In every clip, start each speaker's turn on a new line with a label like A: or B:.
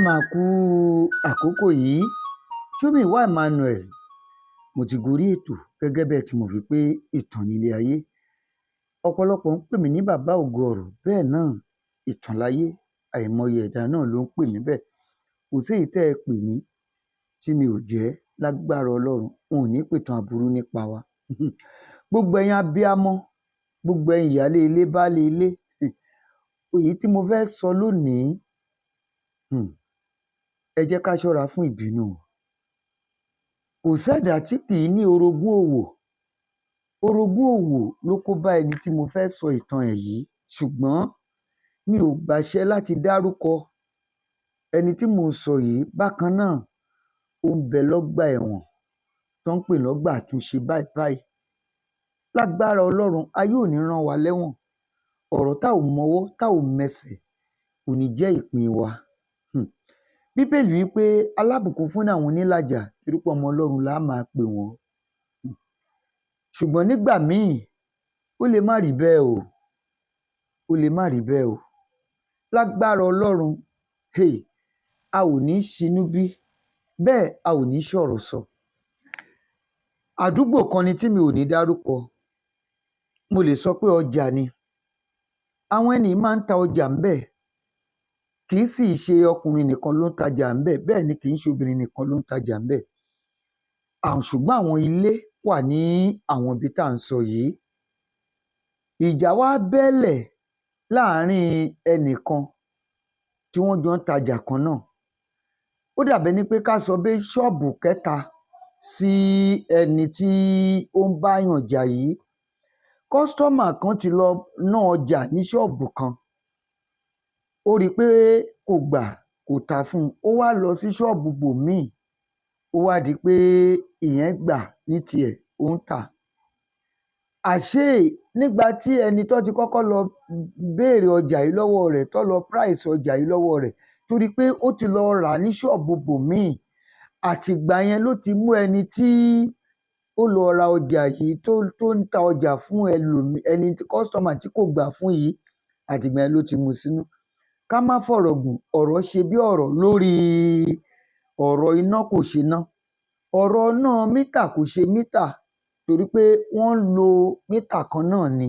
A: máa kú àkókò yìí. Tómìwá Emmanuel, mo ti gorí ètò gẹ́gẹ́ bẹ́ẹ̀ tí mo fi pé ìtàn nílé ayé. Ọ̀pọ̀lọpọ̀ ń pè mí ní bàbá ògo ọ̀rọ̀, bẹ́ẹ̀ náà ìtàn láyé, àìmọye ẹ̀dá náà ló ń pè mí bẹ́ẹ̀. Kò sí èyí tẹ́ ẹ pè mí tí mi ò jẹ́ lágbára Ọlọ́run, n ò ní pìtàn aburú nípa wa. Gbogbo ẹ̀yin abiyamọ, gbogbo ẹ̀yin ìyálé ilé, baálé ilé, èyí tí mo fẹ́ sọ lónìí, ẹ jẹ́ ká ṣọ́ra fún ìbínú. Kò sẹ́dá tí kì í ní orogún òwò. Orogún òwò ló kó bá ẹni tí mo fẹ́ sọ ìtàn ẹ̀ yìí, ṣùgbọ́n mi ò gbàṣẹ láti dárúkọ ẹni tí mo sọ yìí. Bákan náà, ó ń bẹ lọ́gbà ẹ̀wọ̀n tó ń pè lọ́gbà àtúnṣe báyìí báyìí. Lágbára Ọlọ́run, ayé ò ní rán wa lẹ́wọ̀n. Ọ̀rọ̀ tá ò mọwọ́, tá ò mẹsẹ̀ kò ní jẹ́ ìpín wa. Bíbélì wípé alábùkún fún ni àwọn onílàjà, torí pé ọmọ Ọlọ́run la máa pè wọ́n. Ṣùgbọ́n nígbà míì, ó lè má rí bẹ́ẹ̀ o. Ó lè má rí bẹ́ẹ̀ o. Lágbára Ọlọ́run, a ò ní ṣinú bí, bẹ́ẹ̀ a ò ní ṣọ̀rọ̀ sọ. Àdúgbò kan ni tí mi ò ní dárúkọ. Mo lè sọ pé ọjà ni. Àwọn ẹni máa ń ta ọjà ńbẹ̀. Kì í sì ṣe ọkùnrin nìkan ló ń tajà ńbẹ̀, bẹ́ẹ̀ ni kì í ṣe obìnrin nìkan ló ń tajà ńbẹ̀. Ṣùgbọ́n àwọn ilé wà ní àwọn ibi tá à ń sọ yìí. Ìjà wá bẹ́lẹ̀ láàárín ẹnìkan tí wọ́n jọ ń tajà kan náà. Ó dàbí ẹni pé ká sọ pé ṣọ́ọ̀bù kẹta sí ẹni tí ó ń báyàn jà yìí. Kọ́sítọ́mà kan ti lọ ná ọjà ní ṣọ́ọ̀bù kan. Ó rí i pé kò gbà, kò tà fún un. Ó wá lọ sí ṣọ́ọ̀bù bòmíì. Ó wá di pé ìyẹn gbà ní tiẹ̀, ó ń tà. Àṣé nígbà tí ẹni tó ti kọ́kọ́ lọ béèrè ọjà yìí lọ́wọ́ rẹ̀, tó lọ price ọjà yìí lọ́wọ́ rẹ̀, torí pé ó ti lọ rà ní ṣọ́ọ̀bù bòmíì. Àtìgbà yẹn ló ti mú ẹni tí ó lọ ra ọjà yìí tó ń ta ọjà fún ẹni kọ́sítọ́mà tí kò gbà fún yìí. Àtìgbà yẹn ló ti mú sínú. Ká má fọ̀rọ̀ gùn, ọ̀rọ̀ ṣe bí ọ̀rọ̀ lórí ọ̀rọ̀ iná kò ṣe ná. Ọ̀rọ̀ náà mítà kò ṣe mítà, torí pé wọ́n ń lo mítà kan náà ni.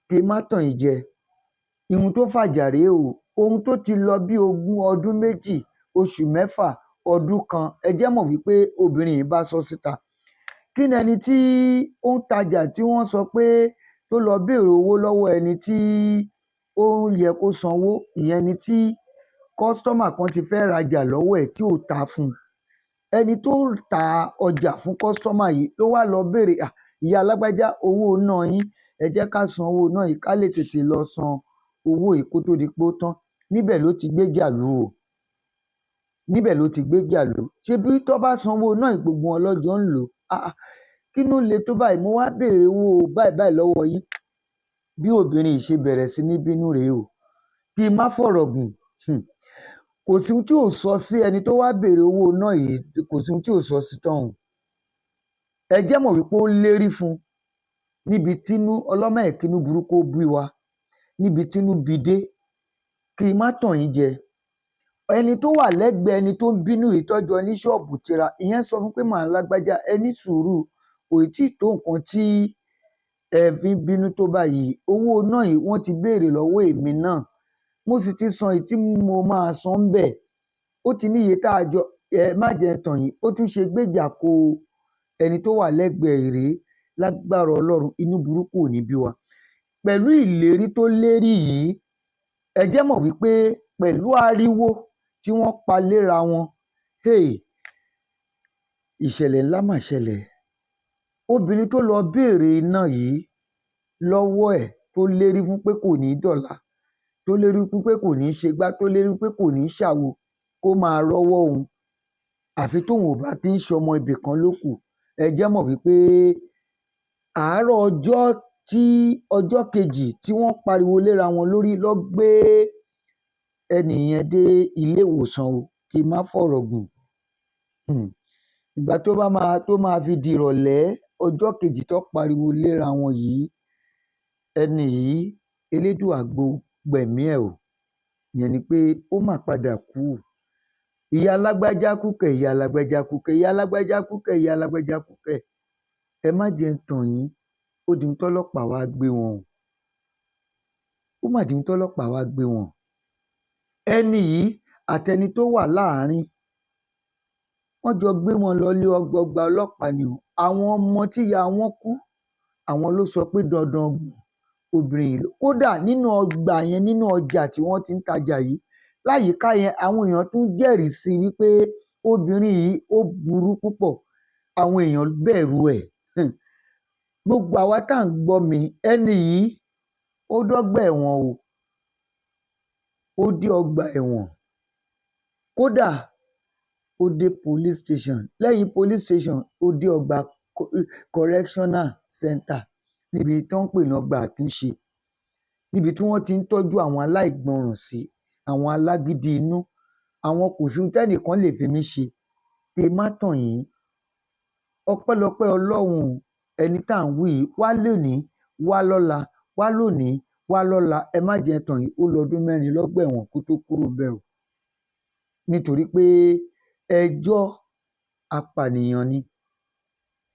A: Kí n má tàn yín jẹ. Ihun tó fàjà rèé o. Ohun tó ti lọ bí 20 ọdún, 2 oṣù 6 ọdún kan, ẹ jẹ́ mọ̀ wípé obìnrin yìí bá sọ síta. Kí ni ẹni tí ó ń tajà tí wọ́n sọ pé tó lọ béèrè owó lọ́wọ́ ẹni tí ó yẹ kó sanwó, ìyẹn ni tí kọ́sítọ́mà kan ti fẹ́ rajà lọ́wọ́ ẹ̀ tí ò ta fún un. Ẹni tó ta ọjà fún kọ́sítọ́mà yìí ló wá lọ béèrè, ìyá alágbájá, owó náà yín, ẹ jẹ́ ká san owó náà yìí ká lè tètè lọ san owó yìí kó tó di pé ó tán. Níbẹ̀ ló ti gbéjà lù o. Níbẹ̀ ló ti gbéjà lù. Ṣé bí tó bá san owó náà yìí, gbogbo wọn lọ́jọ́ ń lò. Kí ló le tó báyìí? Mo wá béèrè owó báyìí báyìí lọ́wọ́ yín. Bí obìnrin yìí ṣe bẹ̀rẹ̀ sí ní bínú rèé o. Kí n má fọ̀rọ̀ gùn. Kò sí ohun tí ò sọ sí ẹni tó wá béèrè owó náà yìí, kò sí ohun tí ò sọ sí tọ̀hún. Ẹ jẹ́ mọ̀ wípé ó lérí fún un. Níbi tínú ọlọ́mọ ẹ̀kínú burúkú bí wa. Níbi tínú bi dé. Kí n má tàn yín jẹ. Ẹni tó wà lẹ́gbẹ̀ẹ́ ẹni tó ń bínú ìtọ́jú ní ṣọ́ọ̀bù tira, ìyẹn sọ fún pé màá lágbájá, ẹ ní sùúrù, kò tí ì tó nǹkan tí ẹ fi ń bínú tó báyìí. Owó náà yìí wọ́n ti béèrè lọ́wọ́ èmi náà. Mo sì ti san èyí tí mo máa san ń bẹ̀. Ó ti ní iye tá a jọ, ẹ má jẹ́ tàn yín. Ó tún ṣe gbéjà ko ẹni tó wà lẹ́gbẹ̀ẹ́ rèé. Lágbára Ọlọ́run, inú burúkú ò ní bí wa. Pẹ̀lú ìlérí tó lérí yìí, ẹ jẹ́ mọ̀ wípé pẹ̀lú ariwo tí wọ́n pa léra wọn, ìṣẹ̀lẹ̀ ńlá mà ṣẹlẹ̀. Obìnrin tó lọ béèrè iná yìí lọ́wọ́ ẹ̀, tó lérí fún pé kò ní dọ̀la, tó lérí fún pé kò ní ṣe gbá, tó lérí pé kò ní ṣàwo, kó máa rọ́wọ́ òun. Àfi tóun ò bá ti ń ṣọmọ ibì kan ló kù. Ẹ jẹ́ mọ̀ wípé àárọ̀ ọjọ́ kejì tí wọ́n pariwo léra wọn lórí ló gbé ẹni yẹn dé ilé ìwòsàn o. Kí n má fọ̀rọ̀ gùn. Ìgbà tó máa fi di ìrọ̀lẹ́ ọjọ́ kejì tó pariwo léra wọn yìí, ẹni yìí Elédùà gbẹ̀mí ẹ̀ o. Ìyẹn ni pé ó mà padà kú. ìyá alágbájá kúkẹ̀, ìyá alágbájá kúkẹ̀, ìyá alágbájá kúkẹ̀, ìyá alágbájá kúkẹ̀. Ẹ má jẹ́ n tàn yín, ó di ohun tọ́lọ́pàá wá gbé wọn o. Ó mà di ohun tọ́lọ́pàá wá gbé wọn. Ẹni yìí àtẹni tó wà láàárín, wọ́n jọ gbé wọn lọ ilé ọgbà ọlọ́pàá ni o. Àwọn ọmọ tíyá wọn kú, àwọn ló sọ pé dandan obìnrin yìí. Kódà nínú ọgbà yẹn, nínú ọjà tí wọ́n ti ń tajà yìí, láyìíká yẹn àwọn èèyàn tún jẹ́rìí sí wípé obìnrin yìí ó burú púpọ̀. Àwọn èèyàn bẹ̀rù ẹ̀. Gbogbo àwa tá à ń gbọ́ mi, ẹni yìí ó dọ́gbà ẹ̀wọ̀n o. Ó dé ọgbà ẹ̀wọ̀n. Kódà ó dé police station. Lẹ́yìn police station, ó dé ọgbà correctional center, níbi tí wọ́n ń pè ní ọgbà àtúnṣe, níbi tí wọ́n ti ń tọ́jú àwọn aláìgbọràn sí, àwọn alágídí inú, àwọn kò sí ohun tẹ́nìkan lè fi mí ṣe. Kí n má tàn yín, ọpẹ́lọpẹ́ Ọlọ́run, ẹni tá à ń wí yìí wá lónìí, wá lọ́la, wá lónìí, wá lọ́la. Ẹ má jẹ́ n tàn yín, ó lọ ọdún 4 lọ́gbà ẹ̀wọ̀n kó tó kúrò ńbẹ̀ o. Nítorí pé ẹjọ́ apànìyàn ni.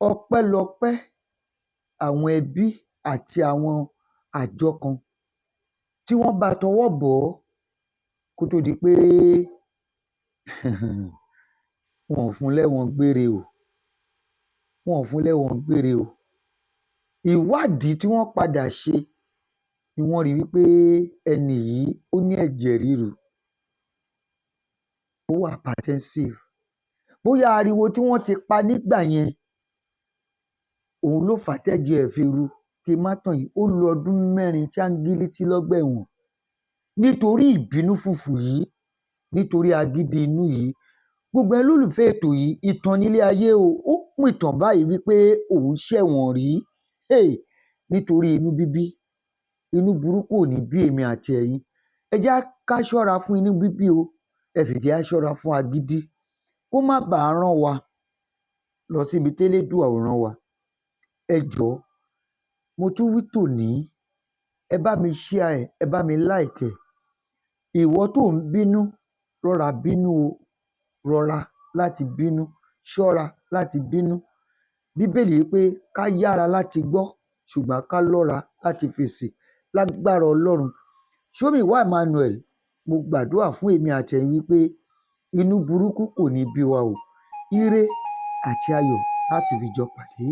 A: Ọpẹ́lọpẹ́ àwọn ẹbí àti àwọn àjọ kan tí wọ́n bá tọwọ́ bọ̀ ọ́ kó tó di pé wọn ò fún lẹ́wọ̀n gbére o. Wọn ò fún lẹ́wọ̀n gbére o. Ìwádìí tí wọ́n padà ṣe ni wọ́n rí wípé ẹni yìí ó ní ẹ̀jẹ̀ ríru, ó wà hypertensive. Bóyá ariwo tí wọ́n ti pa nígbà yẹn, òun ló fà á tẹ́jẹ̀ ẹ̀ fi ru. Kí n má tàn yín, ó lo ọdún 4 chángílítì lọ́gbà ẹ̀wọ̀n nítorí ìbínú fùfù yìí, nítorí agídí inú yìí. Gbogbo ẹ̀yin olólùfẹ́ ètò yìí, ìtàn nílé ayé o. Ó pìtàn báyìí wípé òun ṣẹ̀wọ̀n rí. Nítorí inú bíbí. Inú burúkú ò ní bí èmi àti ẹ̀yin. Ẹ jẹ́ ká ṣọ́ra fún inú bíbí o. Ẹ sì jẹ́ á ṣọ́ra fún agídí, kó má bàa rán wa lọ síbi télédùà ò rán wa. Ẹ jọ̀ọ́, mo tún wí tòní, ẹ bá mi share ẹ̀, ẹ bá mi like ẹ̀. Ìwọ tó ń bínú, rọra bínú o. Rọra láti bínú, ṣọ́ra láti bínú. Bíbélì wípé ká yára láti gbọ́, ṣùgbọ́n ká lọ́ra láti fèsì. Lágbára Ọlọ́run. Ṣómìwá Emmanuel, mo gbàdúrà fún èmi àti ẹ̀yin wípé inú burúkú kò ní bí wa o. Ire àti ayọ̀ á tún fi jọ pàdé.